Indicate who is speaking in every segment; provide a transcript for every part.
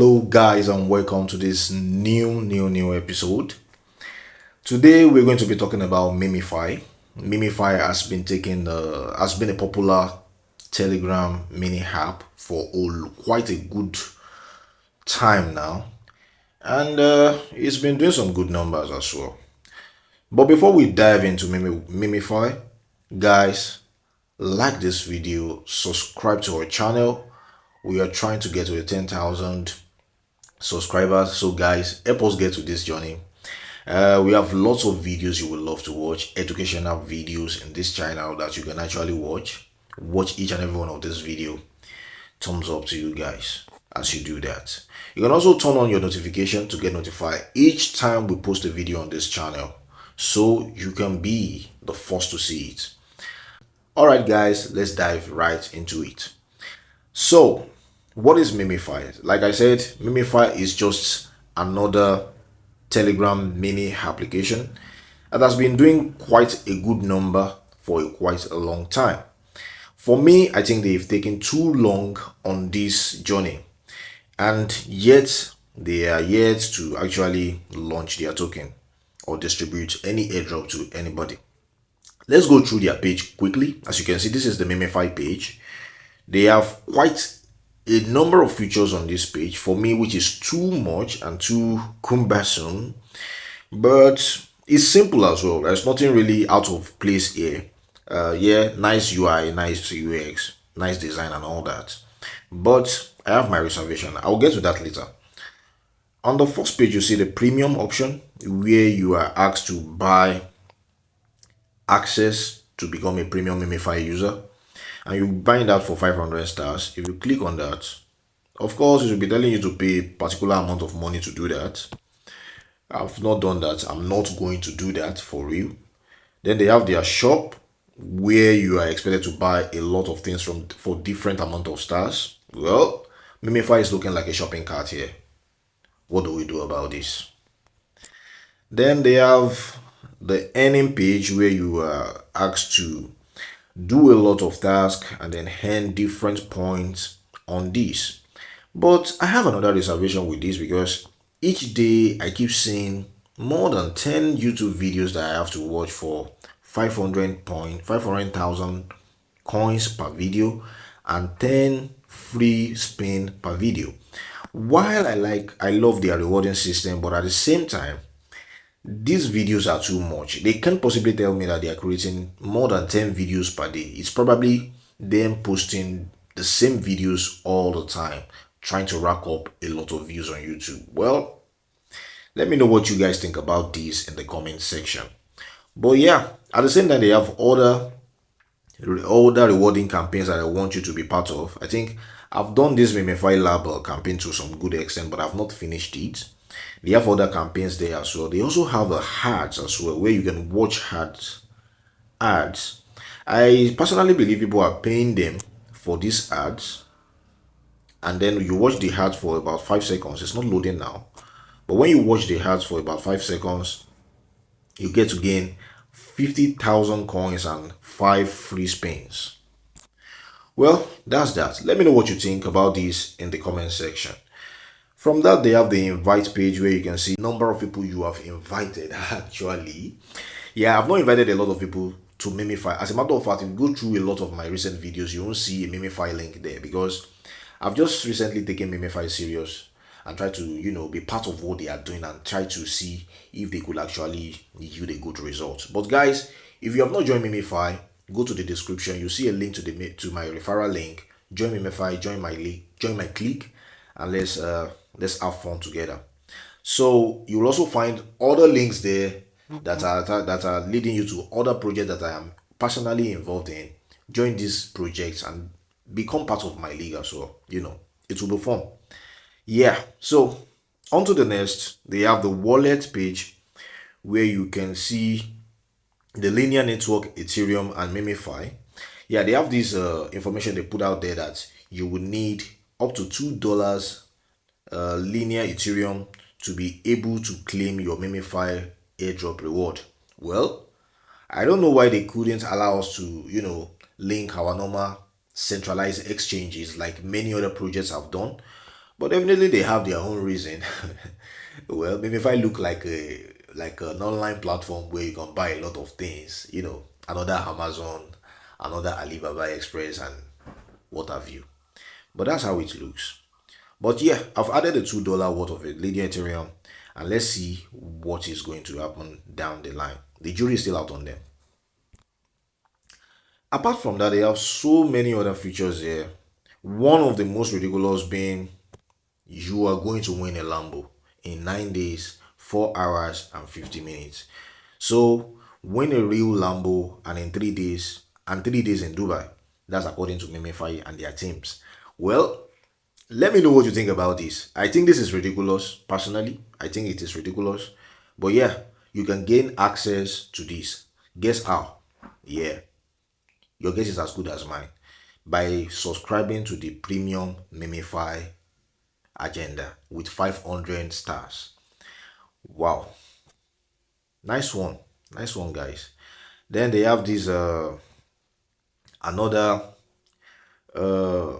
Speaker 1: Hello guys, and welcome to this new episode. Today we're going to be talking about Memefi. Memefi has been a popular Telegram mini app for quite a good time now, and it's been doing some good numbers as well. But before we dive into Memefi, guys, like this video, subscribe to our channel. We are trying to get to 10,000 subscribers, so guys, help us get to this journey. We have lots of videos you will love to watch, educational videos in this channel that you can actually watch each and every one of this video. Thumbs up to you guys as you do that. You can also turn on your notification to get notified each time we post a video on this channel, so you can be the first to see it. All right guys, let's dive right into it. So what is Memefi? Like I said, Memefi is just another Telegram mini application that has been doing quite a good number for quite a long time. For me, I think they've taken too long on this journey, and yet they are yet to actually launch their token or distribute any airdrop to anybody. Let's go through their page quickly. As you can see, this is the Memefi page. They have quite a number of features on this page for me, which is too much and too cumbersome, but it's simple as well. There's nothing really out of place here. Yeah, nice UI, nice UX, nice design and all that, but I have my reservation. I'll get to that later. On the first page, you see the premium option, where you are asked to buy access to become a premium Memefi user, and you buy that for 500 stars. If you click on that, of course it will be telling you to pay a particular amount of money to do that. I've not done that. I'm not going to do that for real. Then they have their shop, where you are expected to buy a lot of things for different amount of stars. Well, Memefi is looking like a shopping cart here. What do we do about this? Then they have the earning page, where you are asked to do a lot of tasks and then earn different points on this. But I have another reservation with this, because each day I keep seeing more than 10 YouTube videos that I have to watch for 500,000 coins per video and 10 free spin per video. While I love their rewarding system, but at the same time, these videos are too much. They can't possibly tell me that they are creating more than 10 videos per day. It's probably them posting the same videos all the time, trying to rack up a lot of views on YouTube. Well, let me know what you guys think about this in the comment section. But yeah, at the same time, they have other rewarding campaigns that I want you to be part of. I think I've done this Memefi Lab campaign to some good extent, but I've not finished it. They have other campaigns there as well. They also have ads as well, where you can watch ads. I personally believe people are paying them for these ads, and then you watch the ads for about 5 seconds. It's not loading now, but when you watch the ads for about 5 seconds, you get to gain 50,000 coins and 5 free spins. Well, that's that. Let me know what you think about this in the comment section. From that, they have the invite page, where you can see number of people you have invited. Actually, yeah, I've not invited a lot of people to Memefi. As a matter of fact, if you go through a lot of my recent videos, you won't see a Memefi link there, because I've just recently taken Memefi serious and try to, be part of what they are doing and try to see if they could actually yield a good result. But guys, if you have not joined Memefi, go to the description. You see a link to my referral link. Join Memefi, join my clique, and let's have fun together. So you'll also find other links there that are leading you to other projects that I am personally involved in. Join these projects and become part of my league as well. It will be fun. Yeah, so on to the next. They have the wallet page, where you can see the linear network, Ethereum and Memefi. Yeah, they have this information they put out there that you would need up to $2 linear Ethereum to be able to claim your Memefi airdrop reward. Well, I don't know why they couldn't allow us to, link our normal centralized exchanges like many other projects have done. But definitely they have their own reason. Well, maybe if I look like an online platform where you can buy a lot of things, another Amazon, another Alibaba Express, and what have you. But that's how it looks. But yeah, I've added the $2 worth of it, Lydia Ethereum, and let's see what is going to happen down the line. The jury is still out on them. Apart from that, they have so many other features here. One of the most ridiculous being you are going to win a Lambo in 9 days, 4 hours, and 50 minutes. So win a real Lambo and 3 days in Dubai. That's according to Memefi and their teams. Well, let me know what you think about this. I think this is ridiculous. Personally, I think it is ridiculous. But yeah, you can gain access to this. Guess how? Yeah, your guess is as good as mine. By subscribing to the premium Memefi agenda with 500 stars. Wow. Nice one. Nice one, guys. Then they have this another uh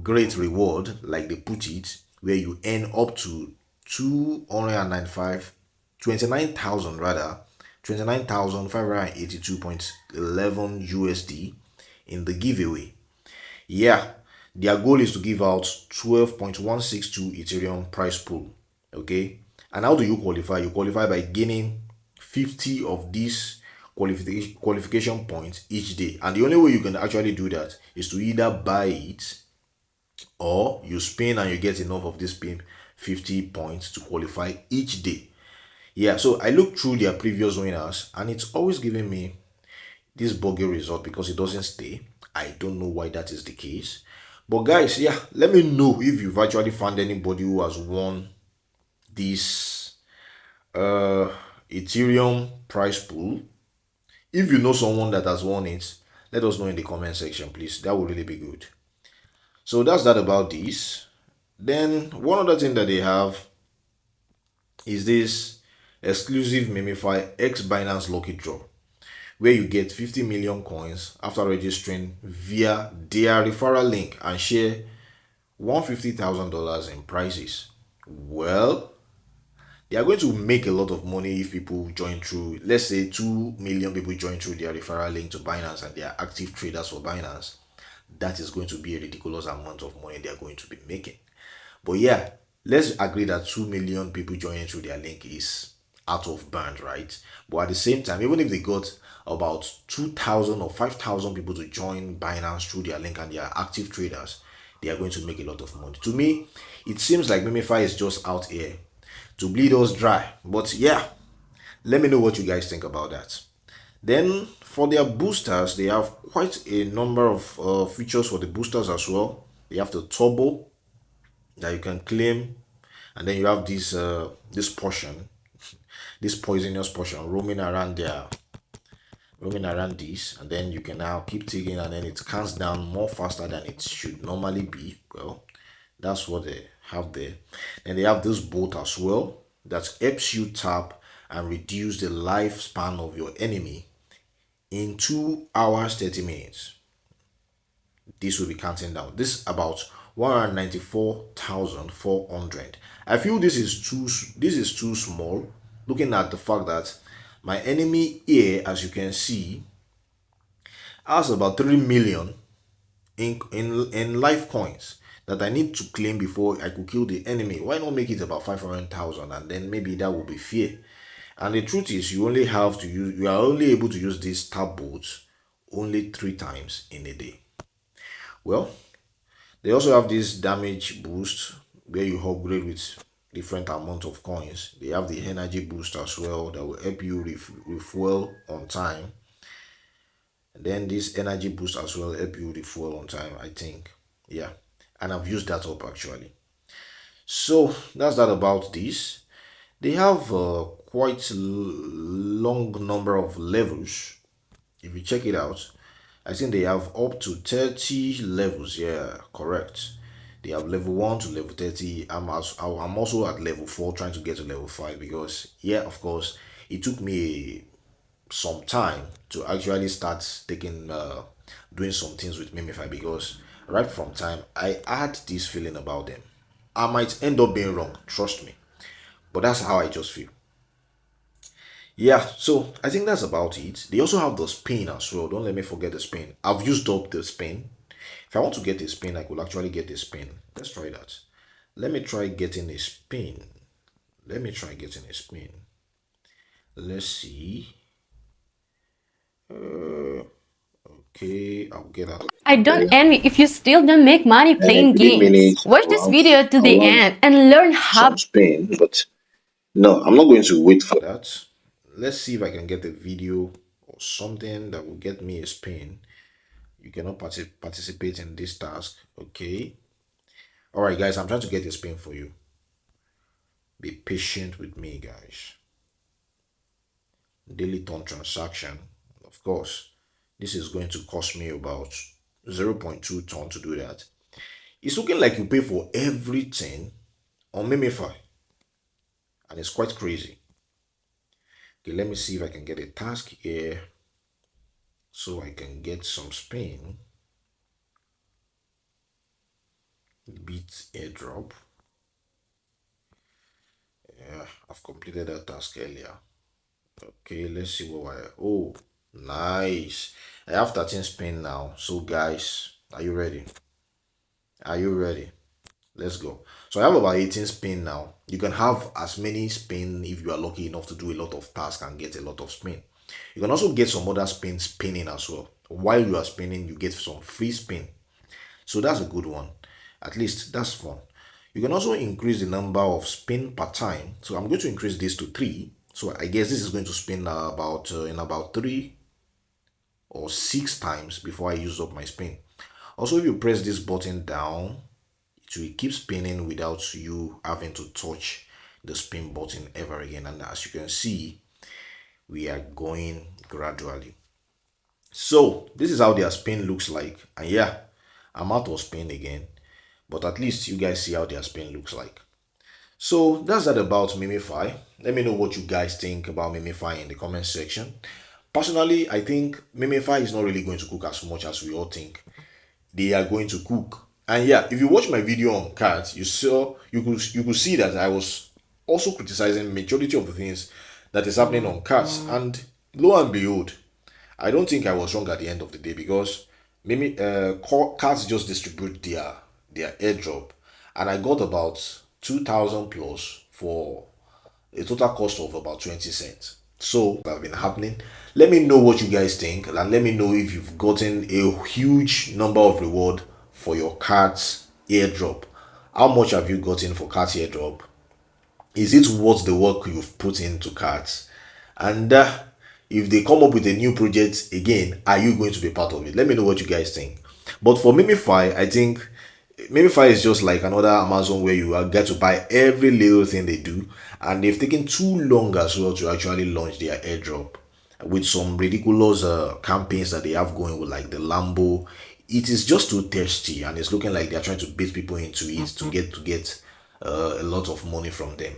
Speaker 1: great reward, like they put it, where you earn up to 295 29,000 rather 29,582.11 USD in the giveaway. Yeah, their goal is to give out 12.162 Ethereum price pool. Okay, and how do you qualify? You qualify by gaining 50 of these qualification points each day, and the only way you can actually do that is to either buy it or you spin and you get enough of this spin 50 points to qualify each day. Yeah, so I looked through their previous winners and it's always giving me this buggy result because it doesn't stay. I don't know why that is the case. But guys, yeah, let me know if you've actually found anybody who has won this uh Ethereum price pool. If you know someone that has won it, let us know in the comment section, please. That would really be good. So that's that about this. Then one other thing that they have is this exclusive Memefi X Binance Lucky Draw, where you get 50 million coins after registering via their referral link and share $150,000 in prizes. Well, they are going to make a lot of money if people join through, let's say 2 million people join through their referral link to Binance and they are active traders for Binance. That is going to be a ridiculous amount of money they are going to be making. But yeah, let's agree that 2 million people joining through their link is out of band, right? But at the same time, even if they got about 2,000 or 5,000 people to join Binance through their link and they are active traders, they are going to make a lot of money. To me, it seems like Memefi is just out here to bleed us dry. But yeah, let me know what you guys think about that. Then for their boosters, they have quite a number of features for the boosters as well. They have the turbo that you can claim, and then you have this portion, this poisonous portion roaming around this, and then you can now keep taking, and then it counts down more faster than it should normally be. Well, that's what they have there. And they have this bolt as well that helps you tap and reduce the lifespan of your enemy in 2 hours 30 minutes. This will be counting down. This is about 194,400. I feel this is too small, looking at the fact that my enemy here, as you can see, has about 3 million in life coins that I need to claim before I could kill the enemy. Why not make it about 500,000, and then maybe that will be fair. And the truth is, you are only able to use these tab boats only 3 times in a day. Well, they also have this damage boost where you upgrade with different amount of coins. They have the energy boost as well that will help you refuel on time. And then this energy boost as well help you refuel on time, I think. Yeah, and I've used that up actually. So that's that about this. They have quite long number of levels. If you check it out, I think they have up to 30 levels. Yeah, correct. They have level 1 to level 30. I'm also at level 4 trying to get to level 5 because, yeah, of course, it took me some time to actually start taking doing some things with Memefi because right from time I had this feeling about them. I might end up being wrong, trust me. But that's how I just feel. Yeah, so I think that's about it. They also have the spin as well. Don't let me forget the spin. I've used up the spin. If I want to get a spin, I could actually get a spin. Let's try that. Let me try getting a spin. Let me try getting a spin. Let's see. Okay, I'll get that.
Speaker 2: I don't envy if you still don't make money playing games. Watch this video to the end and learn how.
Speaker 1: Some spin, but no, I'm not going to wait for that. Let's see if I can get a video or something that will get me a spin. You cannot participate in this task. Okay. All right, guys, I'm trying to get a spin for you. Be patient with me, guys. Daily ton transaction. Of course, this is going to cost me about 0.2 ton to do that. It's looking like you pay for everything on Memefi, and it's quite crazy. Okay, let me see if I can get a task here so I can get some spin. Beat airdrop. Yeah, I've completed that task earlier. Okay, let's see what oh, nice. I have 13 spin now. So guys, are you ready? Are you ready? Let's go. So I have about 18 spin now. You can have as many spin if you are lucky enough to do a lot of tasks and get a lot of spin. You can also get some other spinning as well. While you are spinning, you get some free spin. So that's a good one. At least that's fun. You can also increase the number of spin per time. So I'm going to increase this to 3. So I guess this is going to spin in about 3 or 6 times before I use up my spin. Also, if you press this button down, it will keep spinning without you having to touch the spin button ever again. And as you can see, we are going gradually. So this is how their spin looks like. And yeah, I'm out of spin again, but at least you guys see how their spin looks like. So that's that about Memefi. Let me know what you guys think about Memefi in the comment section. Personally, I think Memefi is not really going to cook as much as we all think they are going to cook. And yeah, if you watch my video on cards, you could see that I was also criticizing majority of the things that is happening on cards. And lo and behold, I don't think I was wrong at the end of the day, because cards just distribute their airdrop, and I got about 2,000 plus for a total cost of about 20 cents. So that have been happening. Let me know what you guys think, and let me know if you've gotten a huge number of reward for your cards airdrop. How much have you gotten for cards airdrop? Is it worth the work you've put into cards? And if they come up with a new project again, are you going to be part of it? Let me know what you guys think. But for Memefi, I think Memefi is just like another Amazon where you get to buy every little thing they do, and they've taken too long as well to actually launch their airdrop with some ridiculous campaigns that they have going with, like the Lambo. It is just too thirsty, and it's looking like they're trying to bait people into it to get a lot of money from them.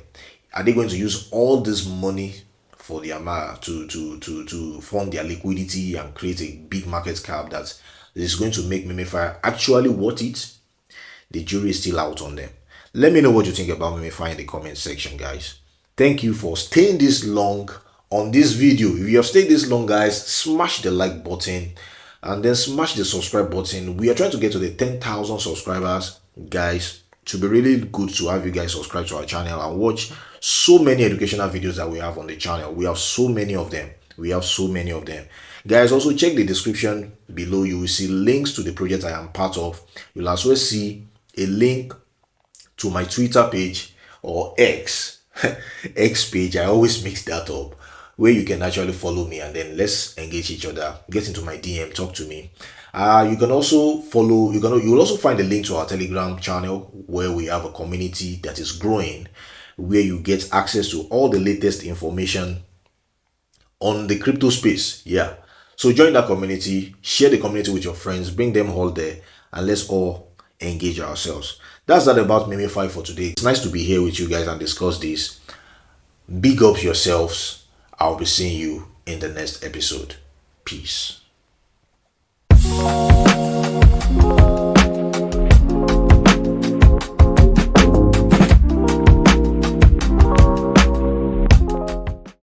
Speaker 1: Are they going to use all this money for their to fund their liquidity and create a big market cap that is going to make Memefi actually worth it? The jury is still out on them. Let me know what you think about Memefi in the comment section, guys. Thank you for staying this long on this video. If you have stayed this long, guys, smash the like button and then smash the subscribe button. We are trying to get to the 10,000 subscribers, guys. To be really good to have you guys subscribe to our channel and watch so many educational videos that we have on the channel. We have so many of them. Guys, also check the description below. You will see links to the project I am part of. You'll also see a link to my Twitter page, or X X page. I always mix that up, where you can actually follow me and then let's engage each other. Get into my DM, talk to me. You can also follow, you'll also find a link to our Telegram channel, where we have a community that is growing, where you get access to all the latest information on the crypto space. Yeah, so join that community, share the community with your friends, bring them all there, and let's all engage ourselves. That's that about Memefi for today. It's nice to be here with you guys and discuss this. Big up yourselves. I'll be seeing you in the next episode. Peace.